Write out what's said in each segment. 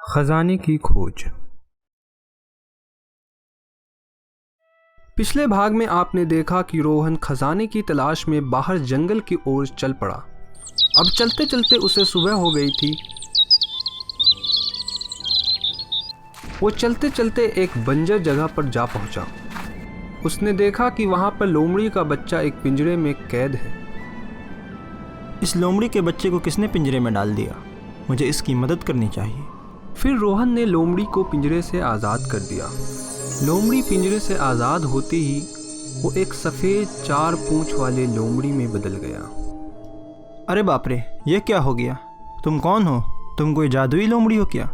खजाने की खोज। पिछले भाग में आपने देखा कि रोहन खजाने की तलाश में बाहर जंगल की ओर चल पड़ा। अब चलते चलते उसे सुबह हो गई थी। वो चलते चलते एक बंजर जगह पर जा पहुंचा। उसने देखा कि वहां पर लोमड़ी का बच्चा एक पिंजरे में कैद है। इस लोमड़ी के बच्चे को किसने पिंजरे में डाल दिया? मुझे इसकी मदद करनी चाहिए। फिर रोहन ने लोमड़ी को पिंजरे से आज़ाद कर दिया। लोमड़ी पिंजरे से आज़ाद होते ही वो एक सफ़ेद 4 पूंछ वाले लोमड़ी में बदल गया। अरे बाप रे, ये क्या हो गया? तुम कौन हो? तुम कोई जादुई लोमड़ी हो क्या?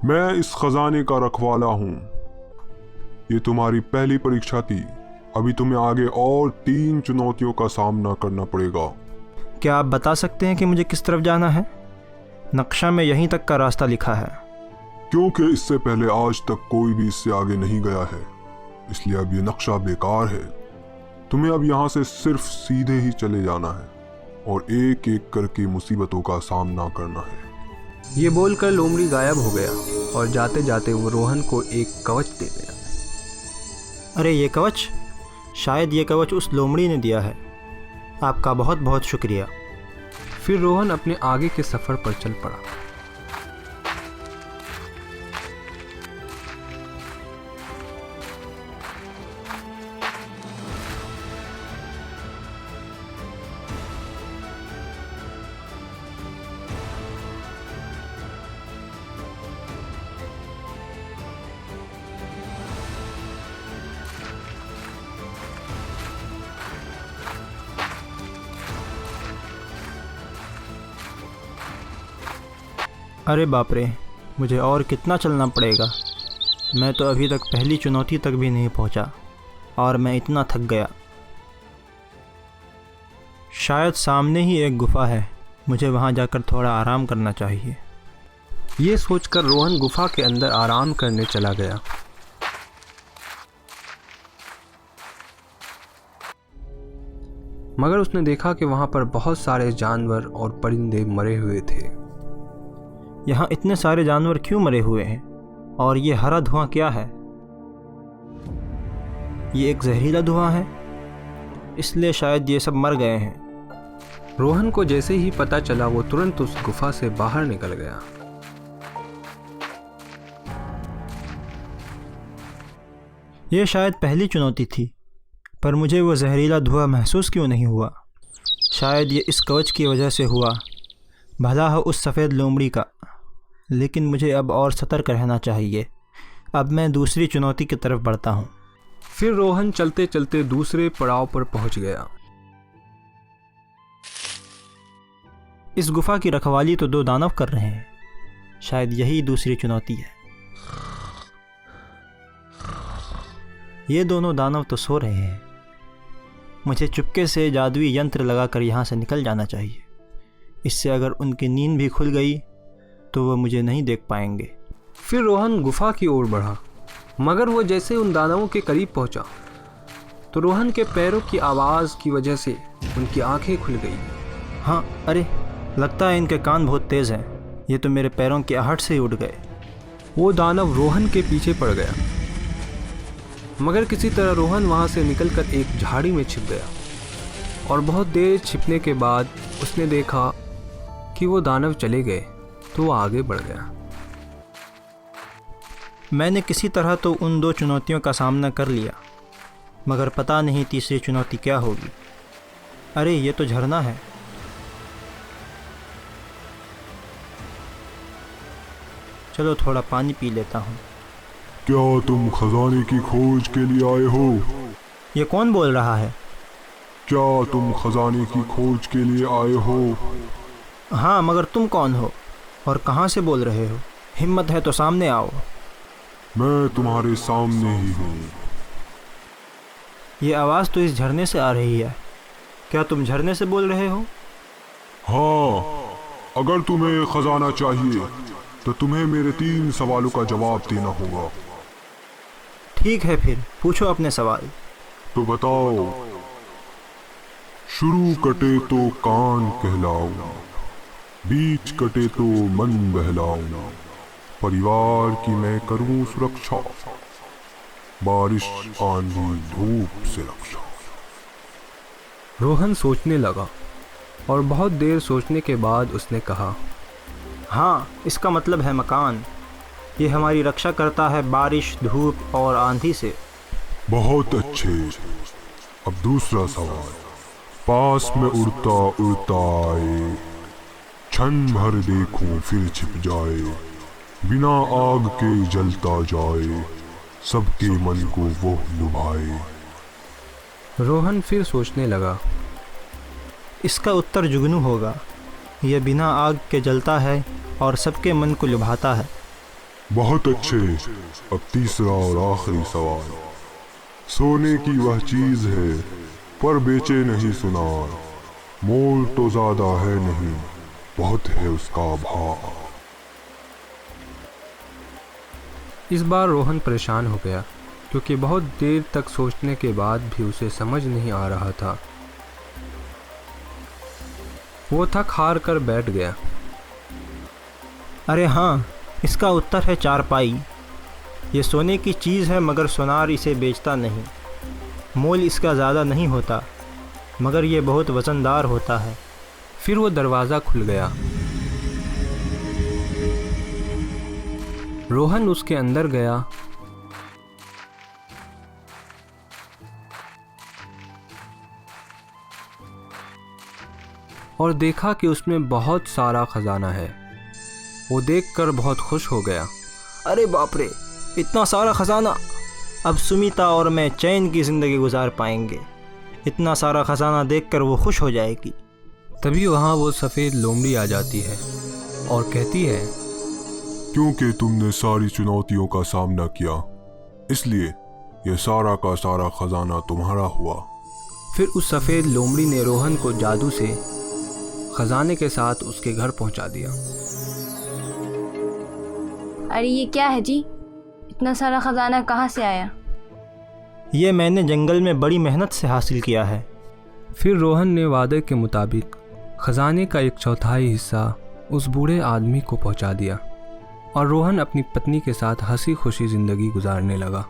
मैं इस खजाने का रखवाला हूँ। ये तुम्हारी पहली परीक्षा थी। अभी तुम्हें आगे और 3 चुनौतियों का सामना करना पड़ेगा। क्या आप बता सकते हैं कि मुझे किस तरफ जाना है? नक्शा में यहीं तक का रास्ता लिखा है। क्योंकि इससे पहले आज तक कोई भी इससे आगे नहीं गया है, इसलिए अब ये नक्शा बेकार है। तुम्हें अब यहाँ से सिर्फ सीधे ही चले जाना है और एक एक करके मुसीबतों का सामना करना है। ये बोलकर लोमड़ी गायब हो गया और जाते जाते वो रोहन को एक कवच दे गया। अरे ये कवच? शायद ये कवच उस लोमड़ी ने दिया है। आपका बहुत बहुत शुक्रिया। फिर रोहन अपने आगे के सफ़र पर चल पड़ा। अरे बाप रे, मुझे और कितना चलना पड़ेगा? मैं तो अभी तक पहली चुनौती तक भी नहीं पहुंचा और मैं इतना थक गया। शायद सामने ही एक गुफा है, मुझे वहां जाकर थोड़ा आराम करना चाहिए। ये सोचकर रोहन गुफा के अंदर आराम करने चला गया। मगर उसने देखा कि वहां पर बहुत सारे जानवर और परिंदे मरे हुए थे। यहाँ इतने सारे जानवर क्यों मरे हुए हैं? और ये हरा धुआं क्या है? ये एक जहरीला धुआं है, इसलिए शायद ये सब मर गए हैं। रोहन को जैसे ही पता चला वो तुरंत उस गुफा से बाहर निकल गया। ये शायद पहली चुनौती थी, पर मुझे वो जहरीला धुआं महसूस क्यों नहीं हुआ? शायद ये इस कवच की वजह से हुआ। भला हो उस सफ़ेद लोमड़ी का, लेकिन मुझे अब और सतर्क रहना चाहिए। अब मैं दूसरी चुनौती की तरफ बढ़ता हूँ। फिर रोहन चलते चलते दूसरे पड़ाव पर पहुंच गया। इस गुफा की रखवाली तो 2 दानव कर रहे हैं। शायद यही दूसरी चुनौती है। ये दोनों दानव तो सो रहे हैं। मुझे चुपके से जादुई यंत्र लगाकर यहाँ से निकल जाना चाहिए। इससे अगर उनकी नींद भी खुल गई तो वो मुझे नहीं देख पाएंगे। फिर रोहन गुफा की ओर बढ़ा, मगर वो जैसे उन दानवों के करीब पहुंचा तो रोहन के पैरों की आवाज़ की वजह से उनकी आंखें खुल गई। हाँ, अरे लगता है इनके कान बहुत तेज़ हैं। ये तो मेरे पैरों की आहट से ही उड़ गए। वो दानव रोहन के पीछे पड़ गया, मगर किसी तरह रोहन वहाँ से निकलकर एक झाड़ी में छिप गया। और बहुत देर छिपने के बाद उसने देखा कि वो दानव चले गए, तो वो आगे बढ़ गया। मैंने किसी तरह तो उन 2 चुनौतियों का सामना कर लिया, मगर पता नहीं तीसरी चुनौती क्या होगी। अरे ये तो झरना है। चलो थोड़ा पानी पी लेता हूँ। क्या तुम खजाने की खोज के लिए आए हो? ये कौन बोल रहा है? क्या तुम खजाने की खोज के लिए आए हो? हाँ, मगर तुम कौन हो और कहाँ से बोल रहे हो? हिम्मत है तो सामने आओ। मैं तुम्हारे सामने ही हूँ। ये आवाज़ तो इस झरने से आ रही है। क्या तुम झरने से बोल रहे हो? हाँ, अगर तुम्हें खजाना चाहिए तो तुम्हें मेरे 3 सवालों का जवाब देना होगा। ठीक है, फिर पूछो अपने सवाल। तो बताओ, शुरू कटे तो कान कहलाऊं, बीच कटे तो मन बहलाऊं, परिवार की मैं करूं सुरक्षा, बारिश आंधी धूप से रक्षा। रोहन सोचने लगा और बहुत देर सोचने के बाद उसने कहा, हाँ, इसका मतलब है मकान। ये हमारी रक्षा करता है बारिश, धूप और आंधी से। बहुत अच्छे। अब दूसरा सवाल। पास में उड़ता उड़ता आए, क्षण भर देखूं फिर छिप जाए, बिना आग के जलता जाए, सबके मन को वो लुभाए। रोहन फिर सोचने लगा। इसका उत्तर जुगनू होगा। यह बिना आग के जलता है और सबके मन को लुभाता है। बहुत अच्छे। अब तीसरा और आखिरी सवाल। सोने की वह चीज है पर बेचे नहीं सुनार, मोल तो ज्यादा है नहीं, बहुत है उसका भाव। इस बार रोहन परेशान हो गया क्योंकि बहुत देर तक सोचने के बाद भी उसे समझ नहीं आ रहा था। वो थक हार कर बैठ गया। अरे हाँ, इसका उत्तर है चारपाई। ये सोने की चीज़ है मगर सुनार इसे बेचता नहीं। मोल इसका ज़्यादा नहीं होता मगर ये बहुत वज़नदार होता है। फिर वो दरवाज़ा खुल गया। रोहन उसके अंदर गया और देखा कि उसमें बहुत सारा खजाना है। वो देखकर बहुत खुश हो गया। अरे बाप रे, इतना सारा ख़जाना! अब सुमिता और मैं चैन की ज़िंदगी गुजार पाएंगे। इतना सारा ख़जाना देखकर वो खुश हो जाएगी। तभी वहाँ वो सफ़ेद लोमड़ी आ जाती है और कहती है, क्योंकि तुमने सारी चुनौतियों का सामना किया, इसलिए यह सारा का सारा खजाना तुम्हारा हुआ। फिर उस सफ़ेद लोमड़ी ने रोहन को जादू से खजाने के साथ उसके घर पहुंचा दिया। अरे ये क्या है जी? इतना सारा खजाना कहाँ से आया? ये मैंने जंगल में बड़ी मेहनत से हासिल किया है। फिर रोहन ने वादे के मुताबिक खजाने का 1/4 हिस्सा उस बूढ़े आदमी को पहुंचा दिया और रोहन अपनी पत्नी के साथ हंसी खुशी ज़िंदगी गुजारने लगा।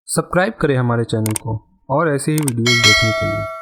सब्सक्राइब करें हमारे चैनल को और ऐसे ही वीडियोज़ देखने के लिए।